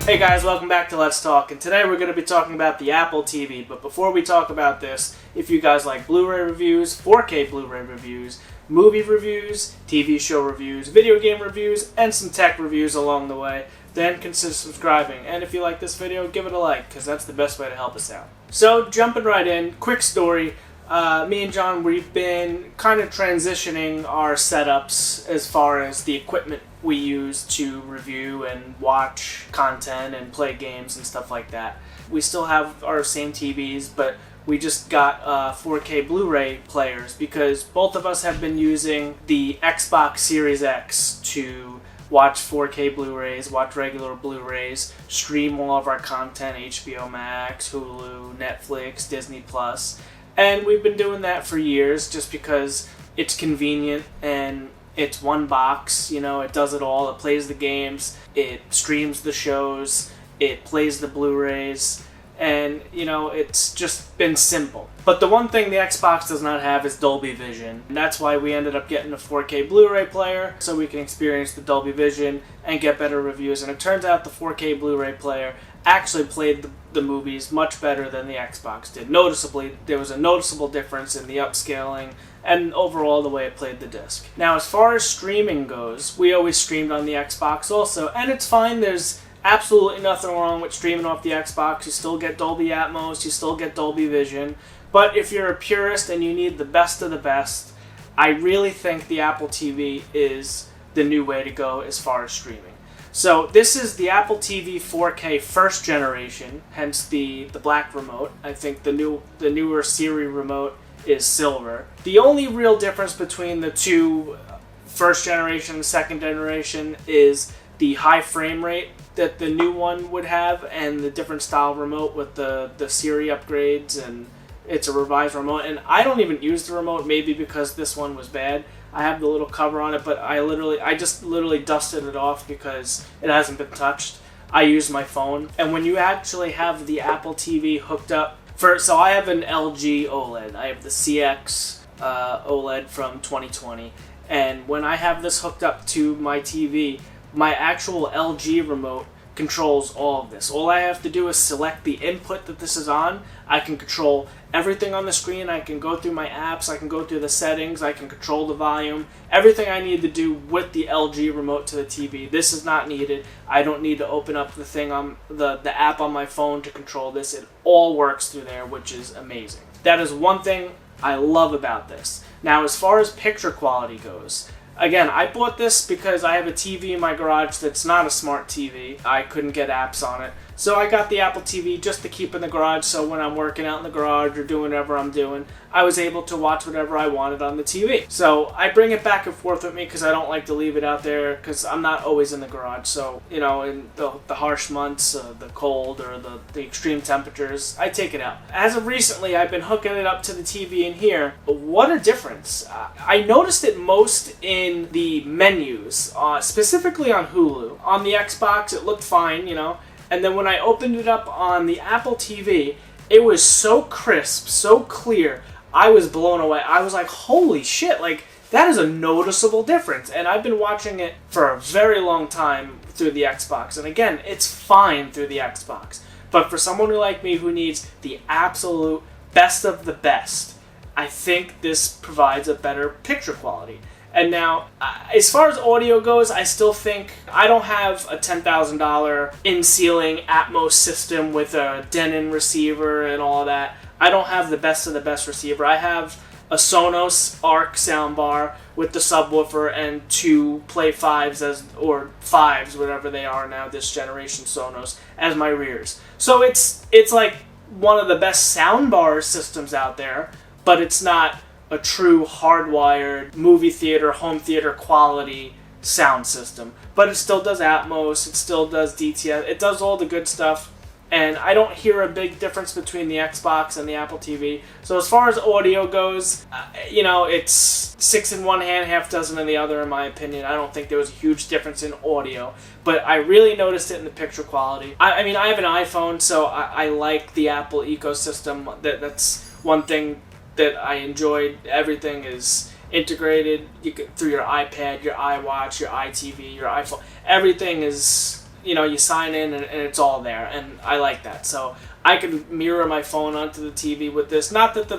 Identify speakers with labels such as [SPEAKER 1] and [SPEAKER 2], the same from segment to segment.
[SPEAKER 1] Hey guys, welcome back to Let's Talk, and today we're going to be talking about the Apple TV. But before we talk about this, if you guys like Blu-ray reviews, 4K Blu-ray reviews, movie reviews, TV show reviews, video game reviews, and some tech reviews along the way, then consider subscribing. And if you like this video, give it a like, because that's the best way to help us out. So, jumping right in, quick story. Me and John, we've been kind of transitioning our setups as far as the equipment we use to review and watch content and play games and stuff like that. We still have our same TVs, but we just got 4K Blu-ray players because both of us have been using the Xbox Series X to watch 4K Blu-rays, watch regular Blu-rays, stream all of our content, HBO Max, Hulu, Netflix, Disney Plus. And we've been doing that for years just because it's convenient and it's one box, you know, it does it all. It plays the games, it streams the shows, it plays the Blu-rays, and, you know, it's just been simple. But the one thing the Xbox does not have is Dolby Vision. And that's why we ended up getting a 4K Blu-ray player so we can experience the Dolby Vision and get better reviews. And it turns out the 4K Blu-ray player actually played the movies much better than the Xbox did. Noticeably, there was a noticeable difference in the upscaling and overall the way it played the disc. Now, as far as streaming goes, we always streamed on the Xbox also, and it's fine. There's absolutely nothing wrong with streaming off the Xbox. You still get Dolby Atmos, you still get Dolby Vision, but if you're a purist and you need the best of the best, I really think the Apple TV is the new way to go as far as streaming. So this is the Apple TV 4K first generation, hence the black remote. I think the newer Siri remote is silver. The only real difference between the two first generation and second generation is the high frame rate that the new one would have and the different style remote with the Siri upgrades, and it's a revised remote. And I don't even use the remote, maybe because this one was bad. I have the little cover on it, but I just literally dusted it off because it hasn't been touched. I use my phone. And when you actually have the Apple TV hooked up, so I have an LG OLED. I have the CX OLED from 2020. And when I have this hooked up to my TV, my actual LG remote controls all of this. All I have to do is select the input that this is on. I can control everything on the screen. I can go through my apps. I can go through the settings. I can control the volume. Everything I need to do with the LG remote to the TV. This is not needed. I don't need to open up the thing on the app on my phone to control this. It all works through there, which is amazing. That is one thing I love about this. Now, as far as picture quality goes, again, I bought this because I have a TV in my garage that's not a smart TV. I couldn't get apps on it. So I got the Apple TV just to keep in the garage, so when I'm working out in the garage or doing whatever I'm doing, I was able to watch whatever I wanted on the TV. So I bring it back and forth with me because I don't like to leave it out there because I'm not always in the garage. So, you know, in the harsh months, the cold or the extreme temperatures, I take it out. As of recently, I've been hooking it up to the TV in here. What a difference. I noticed it most in the menus, specifically on Hulu. On the Xbox, it looked fine, you know. And then when I opened it up on the Apple TV, it was so crisp, so clear. I was blown away. I was like, holy shit, like, that is a noticeable difference. And I've been watching it for a very long time through the Xbox. And again, it's fine through the Xbox. But for someone like me who needs the absolute best of the best, I think this provides a better picture quality. And now, as far as audio goes, I still think I don't have a $10,000 in-ceiling Atmos system with a Denon receiver and all of that. I don't have the best of the best receiver. I have a Sonos Arc soundbar with the subwoofer and two Play 5s or 5s, whatever they are now, this generation Sonos, as my rears. So it's like one of the best soundbar systems out there, but it's not a true hardwired movie theater, home theater quality sound system. But it still does Atmos, it still does DTS, it does all the good stuff, and I don't hear a big difference between the Xbox and the Apple TV. So as far as audio goes, you know, it's 6 in one hand, half dozen in the other, in my opinion. I don't think there was a huge difference in audio, but I really noticed it in the picture quality. I mean, I have an iPhone, so I like the Apple ecosystem. That's one thing that I enjoyed. Everything is integrated through your iPad, your iWatch, your iTV, your iPhone. Everything is you sign in and it's all there, and I like that. So I can mirror my phone onto the TV with this. Not that the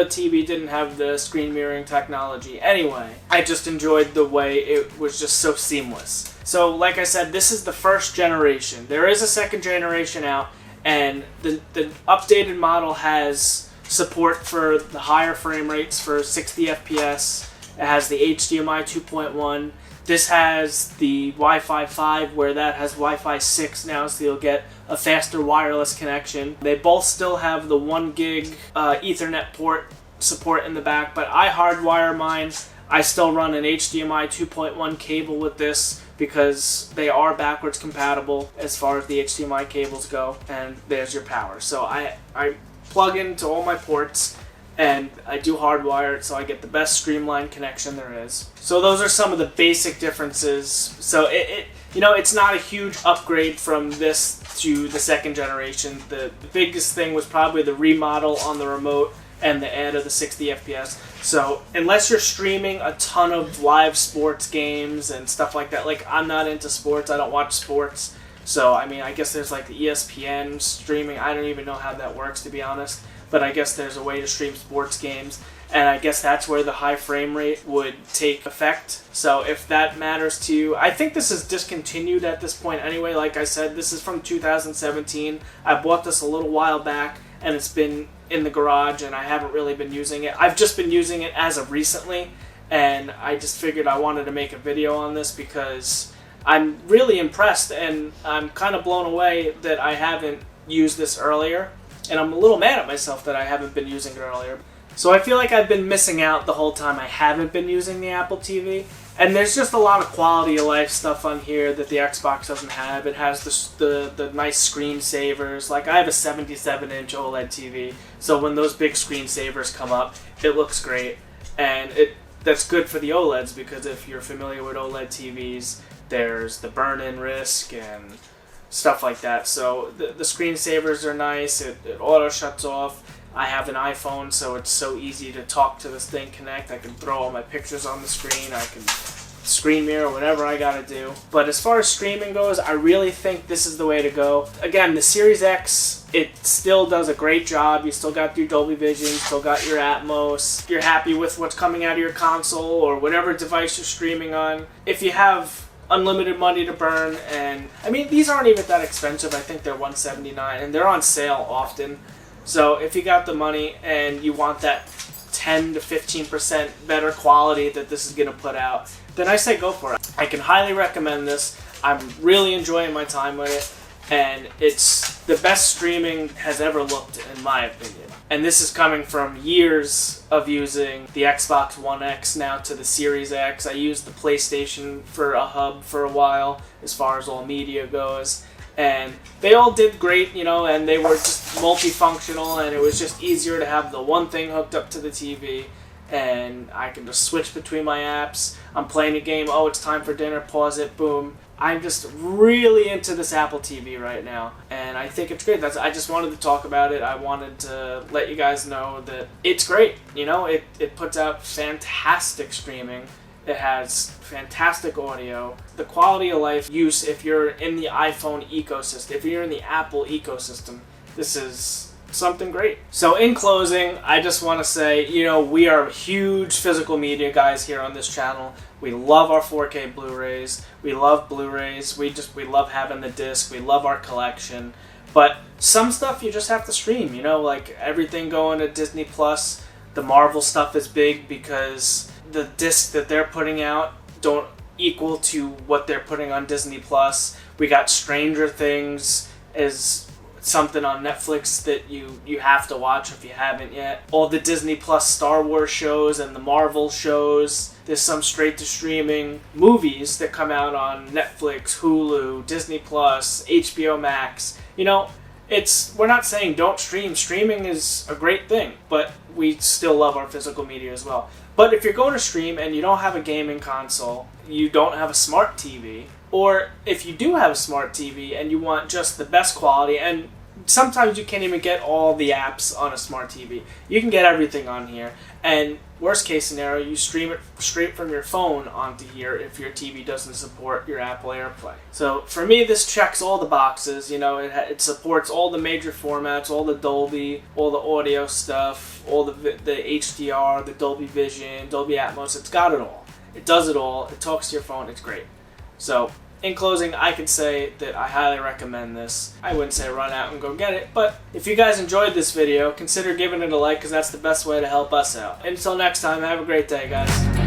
[SPEAKER 1] TV didn't have the screen mirroring technology anyway. I just enjoyed the way it was just so seamless. So like I said, this is the first generation. There is a second generation out, and the updated model has support for the higher frame rates for 60 FPS. It has the HDMI 2.1. This has the Wi-Fi 5, where that has Wi-Fi 6 now, so you'll get a faster wireless connection. They both still have the 1 gig Ethernet port support in the back, but I hardwire mine. I still run an HDMI 2.1 cable with this because they are backwards compatible as far as the HDMI cables go, and there's your power. So I plug into all my ports, and I do hardwire it so I get the best streamlined connection there is. So those are some of the basic differences. So it's not a huge upgrade from this to the second generation. The biggest thing was probably the remodel on the remote and the add of the 60 FPS. So unless you're streaming a ton of live sports games and stuff like that, like I'm not into sports, I don't watch sports. So I guess there's like the ESPN streaming. I don't even know how that works, to be honest. But I guess there's a way to stream sports games, and I guess that's where the high frame rate would take effect. So if that matters to you, I think this is discontinued at this point anyway. Like I said, this is from 2017. I bought this a little while back, and it's been in the garage, and I haven't really been using it. I've just been using it as of recently, and I just figured I wanted to make a video on this because I'm really impressed, and I'm kind of blown away that I haven't used this earlier. And I'm a little mad at myself that I haven't been using it earlier. So I feel like I've been missing out the whole time I haven't been using the Apple TV. And there's just a lot of quality of life stuff on here that the Xbox doesn't have. It has the nice screensavers. Like I have a 77-inch OLED TV, so when those big screensavers come up, it looks great. And that's good for the OLEDs, because if you're familiar with OLED TVs, there's the burn-in risk and stuff like that. So the screensavers are nice. It auto shuts off. I have an iPhone, so it's so easy to talk to this thing, connect. I can throw all my pictures on the screen. I can screen mirror, whatever I gotta do. But as far as streaming goes, I really think this is the way to go. Again, the Series X, it still does a great job. You still got your Dolby Vision, you still got your Atmos. You're happy with what's coming out of your console or whatever device you're streaming on. If you have unlimited money to burn, and these aren't even that expensive. I think they're $179, and they're on sale often. So if you got the money and you want that 10 to 15% better quality that this is going to put out, then I say go for it. I can highly recommend this. I'm really enjoying my time with it, and it's the best streaming has ever looked, in my opinion. And this is coming from years of using the Xbox One X now to the Series X. I used the PlayStation for a hub for a while as far as all media goes. And they all did great, and they were just multifunctional, and it was just easier to have the one thing hooked up to the TV. And I can just switch between my apps. I'm playing a game, oh, it's time for dinner, pause it, boom. I'm just really into this Apple TV right now, and I think it's great. I just wanted to talk about it. I wanted to let you guys know that it's great. It puts out fantastic streaming. It has fantastic audio. The quality of life use, if you're in the iPhone ecosystem, if you're in the Apple ecosystem, this is something great. So in closing, I just want to say, we are huge physical media guys here on this channel. We love our 4K Blu-rays. We love Blu-rays. We love having the disc. We love our collection. But some stuff you just have to stream, like everything going to Disney Plus. The Marvel stuff is big because the discs that they're putting out don't equal to what they're putting on Disney Plus. We got Stranger Things as something on Netflix that you have to watch if you haven't yet. All the Disney Plus Star Wars shows and the Marvel shows. There's some straight to streaming movies that come out on Netflix, Hulu, Disney Plus, HBO Max. We're not saying don't stream. Streaming is a great thing, but we still love our physical media as well. But if you're going to stream and you don't have a gaming console, you don't have a smart TV, or if you do have a smart TV and you want just the best quality, and sometimes you can't even get all the apps on a smart TV. You can get everything on here. And worst case scenario, you stream it straight from your phone onto here if your TV doesn't support your Apple AirPlay. So for me, this checks all the boxes. You know, it supports all the major formats, all the Dolby, all the audio stuff, all the HDR, the Dolby Vision, Dolby Atmos. It's got it all. It does it all. It talks to your phone. It's great. So in closing, I could say that I highly recommend this. I wouldn't say run out and go get it, but if you guys enjoyed this video, consider giving it a like because that's the best way to help us out. Until next time, have a great day, guys.